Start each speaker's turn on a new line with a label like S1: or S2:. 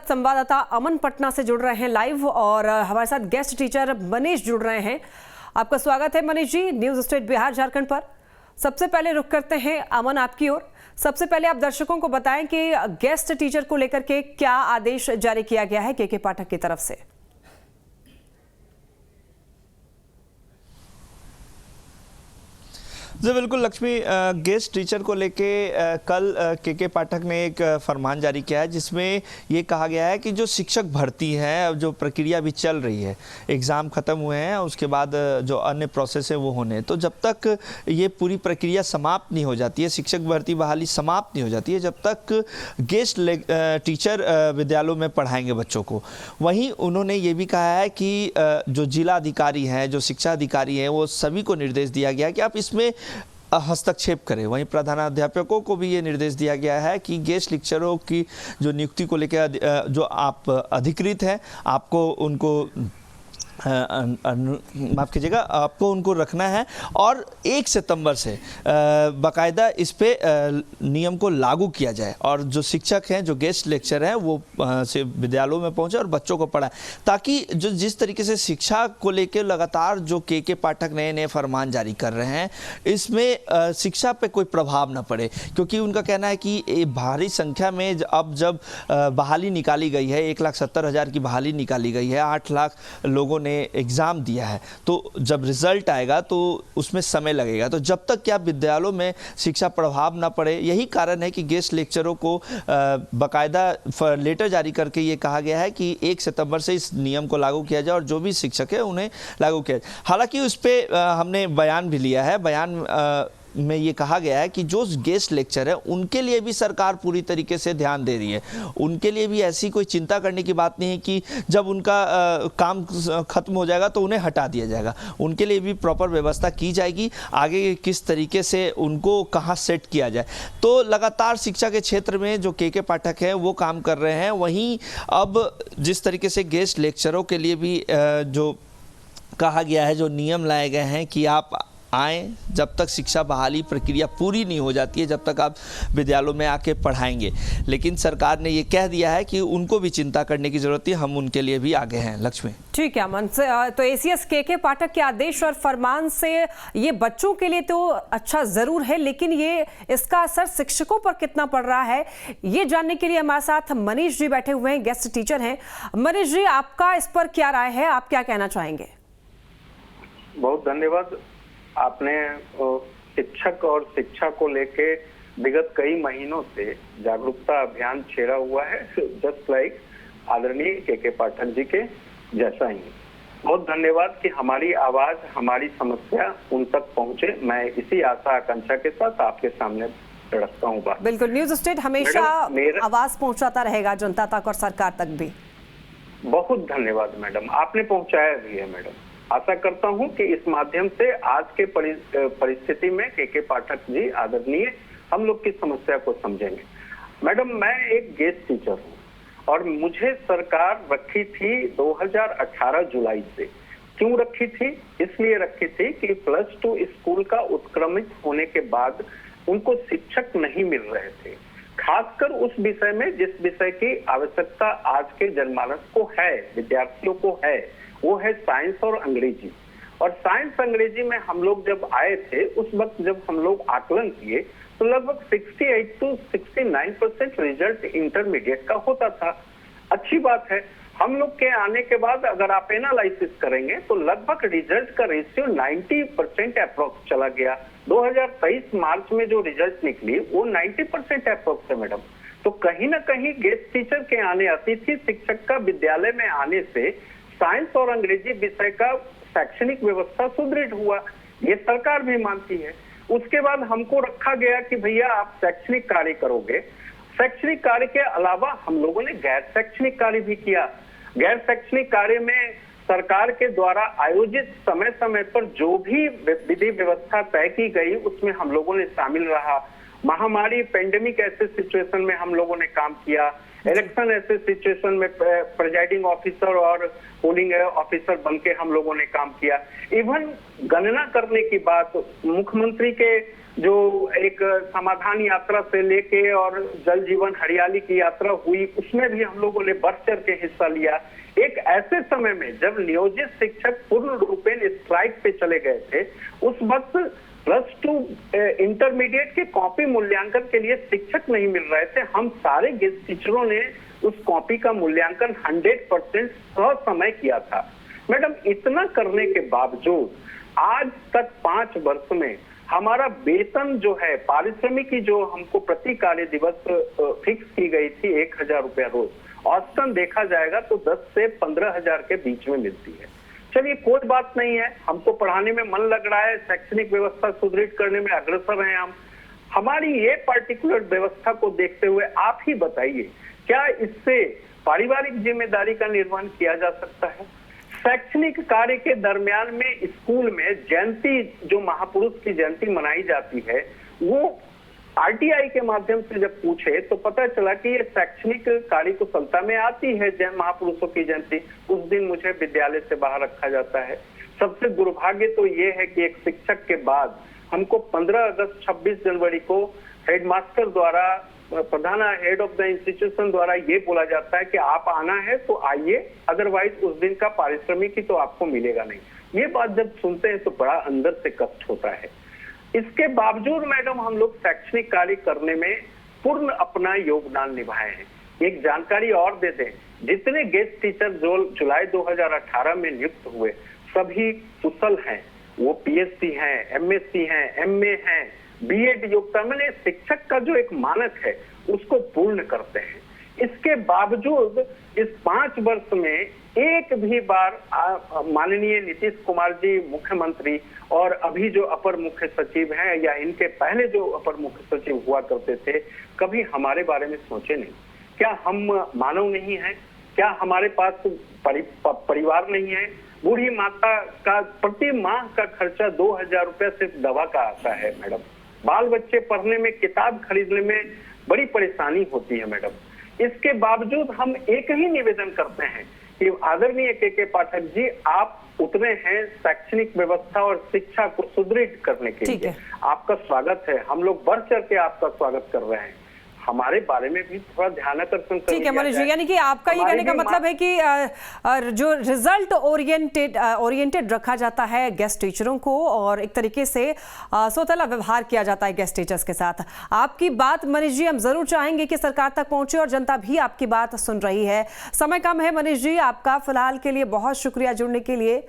S1: साथ संवाददाता अमन पटना से जुड़ रहे हैं लाइव और हमारे साथ गेस्ट टीचर मनीष जुड़ रहे हैं। आपका स्वागत है मनीष जी न्यूज स्टेट बिहार झारखंड पर। सबसे पहले रुख करते हैं अमन आपकी ओर। सबसे पहले आप दर्शकों को बताएं कि गेस्ट टीचर को लेकर के क्या आदेश जारी किया गया है के पाठक की तरफ से।
S2: जी बिल्कुल लक्ष्मी, गेस्ट टीचर को लेके कल के पाठक ने एक फरमान जारी किया है जिसमें ये कहा गया है कि जो शिक्षक भर्ती है, जो प्रक्रिया भी चल रही है, एग्ज़ाम ख़त्म हुए हैं, उसके बाद जो अन्य प्रोसेस है वो होने, तो जब तक ये पूरी प्रक्रिया समाप्त नहीं हो जाती है, शिक्षक भर्ती बहाली समाप्त नहीं हो जाती है, जब तक गेस्ट टीचर विद्यालयों में पढ़ाएंगे बच्चों को। वहीं उन्होंने ये भी कहा है कि जो जिला अधिकारी हैं, जो शिक्षा अधिकारी हैं, वो सभी को निर्देश दिया गया है कि आप इसमें हस्तक्षेप करें। वहीं प्रधानाध्यापकों को भी ये निर्देश दिया गया है कि गेस्ट लेक्चरों की जो नियुक्ति को लेकर जो आप अधिकृत हैं, आपको उनको माफ़ कीजिएगा, आपको उनको रखना है और 1 सितंबर से बाकायदा इस पे नियम को लागू किया जाए और जो शिक्षक हैं, जो गेस्ट लेक्चर हैं, वो से विद्यालयों में पहुंचे और बच्चों को पढ़ाएं, ताकि जो जिस तरीके से शिक्षा को लेकर लगातार जो के पाठक नए नए फरमान जारी कर रहे हैं, इसमें शिक्षा पे कोई प्रभाव ना पड़े। क्योंकि उनका कहना है कि भारी संख्या में अब जब बहाली निकाली गई है, 1,70,000 की बहाली निकाली गई है, 8 लाख लोगों ने एग्जाम दिया है, तो जब रिजल्ट आएगा तो उसमें समय लगेगा। तो जब तक क्या विद्यालयों में शिक्षा प्रभाव ना पड़े, यही कारण है कि गेस्ट लेक्चरों को बाकायदा लेटर जारी करके ये कहा गया है कि 1 सितंबर से इस नियम को लागू किया जाए और जो भी शिक्षक है उन्हें लागू किया जाए। हालांकि उस पर हमने बयान भी लिया है। बयान में ये कहा गया है कि जो गेस्ट लेक्चर है उनके लिए भी सरकार पूरी तरीके से ध्यान दे रही है। उनके लिए भी ऐसी कोई चिंता करने की बात नहीं है कि जब उनका काम खत्म हो जाएगा तो उन्हें हटा दिया जाएगा। उनके लिए भी प्रॉपर व्यवस्था की जाएगी, आगे किस तरीके से उनको कहाँ सेट किया जाए। तो लगातार शिक्षा के क्षेत्र में जो के पाठक हैं वो काम कर रहे हैं। वहीं अब जिस तरीके से गेस्ट लेक्चरों के लिए भी जो कहा गया है, जो नियम लाए गए हैं कि आप आए, जब तक शिक्षा बहाली प्रक्रिया पूरी नहीं हो जाती है, जब तक आप विद्यालयों में आके पढ़ाएंगे। लेकिन सरकार ने ये कह दिया है कि उनको भी चिंता करने की जरूरत है, हम उनके लिए भी आगे हैं। लक्ष्मी,
S1: ठीक है अमन। तो एसीएस के पाठक के आदेश और फरमान से ये बच्चों के लिए तो अच्छा जरूर है, लेकिन ये इसका असर शिक्षकों पर कितना पड़ रहा है, ये जानने के लिए हमारे साथ मनीष जी बैठे हुए हैं, गेस्ट टीचर हैं। मनीष जी, आपका इस पर क्या राय है, आप क्या कहना चाहेंगे?
S3: बहुत धन्यवाद। आपने शिक्षक और शिक्षा को लेके विगत कई महीनों से जागरूकता अभियान छेड़ा हुआ है, जस्ट लाइक आदरणीय के पाठक जी के जैसा ही। बहुत धन्यवाद कि हमारी आवाज, हमारी समस्या उन तक पहुंचे। मैं इसी आशा आकांक्षा के साथ आपके सामने रखता हूँ बात।
S1: बिल्कुल, न्यूज स्टेट हमेशा आवाज पहुंचाता रहेगा जनता तक और सरकार तक भी।
S3: बहुत धन्यवाद मैडम, आपने पहुंचाया भी है मैडम। आशा करता हूं कि इस माध्यम से आज के परिस्थिति में के पाठक जी आदरणीय हम लोग की समस्या को समझेंगे। मैडम, मैं एक गेस्ट टीचर हूं और मुझे सरकार रखी थी 2018 जुलाई से। क्यों रखी थी? इसलिए रखी थी कि +2 स्कूल का उत्क्रमित होने के बाद उनको शिक्षक नहीं मिल रहे थे, खासकर उस विषय में जिस विषय की आवश्यकता आज के जनमानस को है, विद्यार्थियों को है, वो है साइंस और अंग्रेजी। और साइंस अंग्रेजी में हम लोग जब आए थे, उस वक्त जब हम लोग आकलन किए तो लगभग 68 to 69% रिजल्ट इंटरमीडिएट का होता था। अच्छी बात है। हम लोग के आने के बाद अगर आप एनालिसिस करेंगे तो लगभग रिजल्ट का रेशियो 90% अप्रोक्स चला गया। 2023 मार्च में जो रिजल्ट निकली वो 90% अप्रोक्स है मैडम। तो कहीं ना कहीं गेस्ट टीचर के आने, अतिथि शिक्षक का विद्यालय में आने से साइंस और अंग्रेजी विषय का शैक्षणिक व्यवस्था सुदृढ़ हुआ, ये सरकार भी मानती है। उसके बाद हमको रखा गया कि भैया आप शैक्षणिक कार्य करोगे। शैक्षणिक कार्य के अलावा हम लोगों ने गैर शैक्षणिक कार्य भी किया। गैर शैक्षणिक कार्य में सरकार के द्वारा आयोजित समय समय पर जो भी विधि व्यवस्था तय की गई उसमें हम लोगों ने शामिल रहा। महामारी, पेंडेमिक ऐसे सिचुएशन में हम लोगों ने काम किया। इलेक्शन ऐसे सिचुएशन में प्रिजाइडिंग ऑफिसर और पोलिंग ऑफिसर बनके हम लोगों ने काम किया। इवन गणना करने की बात, मुख्यमंत्री के जो एक समाधान यात्रा से लेके और जल जीवन हरियाली की यात्रा हुई, उसमें भी हम लोगों ने बढ़ चढ़ के हिस्सा लिया। एक ऐसे समय में जब नियोजित शिक्षक पूर्ण रूपेण स्ट्राइक पे चले गए थे, उस वक्त +2 इंटरमीडिएट के कॉपी मूल्यांकन के लिए शिक्षक नहीं मिल रहे थे। हम सारे गेस्ट टीचरों ने उस कॉपी का मूल्यांकन 100% ससमय किया था। मैडम, इतना करने के बावजूद आज तक 5 वर्ष में हमारा वेतन जो है, पारिश्रमिक की जो हमको प्रति कार्य दिवस फिक्स की गई थी 1000 रुपया रोज, औसतन देखा जाएगा तो 10 से 15,000 के बीच में मिलती है। चलिए कोई बात नहीं है, हमको पढ़ाने में मन लग रहा है, शैक्षणिक व्यवस्था सुदृढ़ करने में अग्रसर हैं हम। हमारी ये पर्टिकुलर व्यवस्था को देखते हुए आप ही बताइए, क्या इससे पारिवारिक जिम्मेदारी का निर्वहन किया जा सकता है? शैक्षणिक कार्य के दरमियान में स्कूल में जयंती, जो महापुरुष की जयंती मनाई जाती है, वो आरटीआई के माध्यम से जब पूछे तो पता चला कि ये शैक्षणिक कार्य कुशलता में आती है जैन महापुरुषों की जयंती। उस दिन मुझे विद्यालय से बाहर रखा जाता है। सबसे दुर्भाग्य तो ये है कि एक शिक्षक के बाद हमको 15 अगस्त 26 जनवरी को हेडमास्टर द्वारा, प्रधान हेड ऑफ द इंस्टीट्यूशन द्वारा ये बोला जाता है कि आप आना है तो आइए, अदरवाइज उस दिन का पारिश्रमिक ही तो आपको मिलेगा नहीं। ये बात जब सुनते हैं तो बड़ा अंदर से कष्ट होता है। इसके बावजूद मैडम हम लोग शैक्षणिक कार्य करने में पूर्ण अपना योगदान निभाए हैं। एक जानकारी और दे दें, जितने गेस्ट टीचर जो जुलाई 2018 में नियुक्त हुए सभी कुशल हैं, वो पीएचडी हैं, एमएससी हैं, एमए हैं, बीएड योग्यता, मैंने शिक्षक का जो एक मानक है उसको पूर्ण करते हैं। इसके बावजूद इस 5 वर्ष में एक भी बार माननीय नीतीश कुमार जी मुख्यमंत्री और अभी जो अपर मुख्य सचिव हैं या इनके पहले जो अपर मुख्य सचिव हुआ करते थे, कभी हमारे बारे में सोचे नहीं। क्या हम मानव नहीं हैं? क्या हमारे पास परिवार नहीं है? बूढ़ी माता का प्रति माह का खर्चा 2000 रुपया सिर्फ दवा का आता है मैडम। बाल बच्चे पढ़ने में, किताब खरीदने में बड़ी परेशानी होती है मैडम। इसके बावजूद हम एक ही निवेदन करते हैं कि आदरणीय के पाठक जी, आप उतरे हैं शैक्षणिक व्यवस्था और शिक्षा को सुदृढ़ करने के लिए। आपका स्वागत है, हम लोग बढ़ चढ़ के आपका स्वागत कर रहे हैं। हमारे बारे में भी थोड़ा ध्यान आकर्षण कर।
S1: ठीक है मनीष जी, यानी कि आपका ये कहने का मतलब है कि जो रिजल्ट ओरिएंटेड रखा जाता है गेस्ट टीचरों को और एक तरीके से सौतेला व्यवहार किया जाता है गेस्ट टीचर्स के साथ। आपकी बात मनीष जी हम जरूर चाहेंगे कि सरकार तक पहुंचे और जनता भी आपकी बात सुन रही है। समय कम है मनीष जी, आपका फिलहाल के लिए बहुत शुक्रिया जुड़ने के लिए।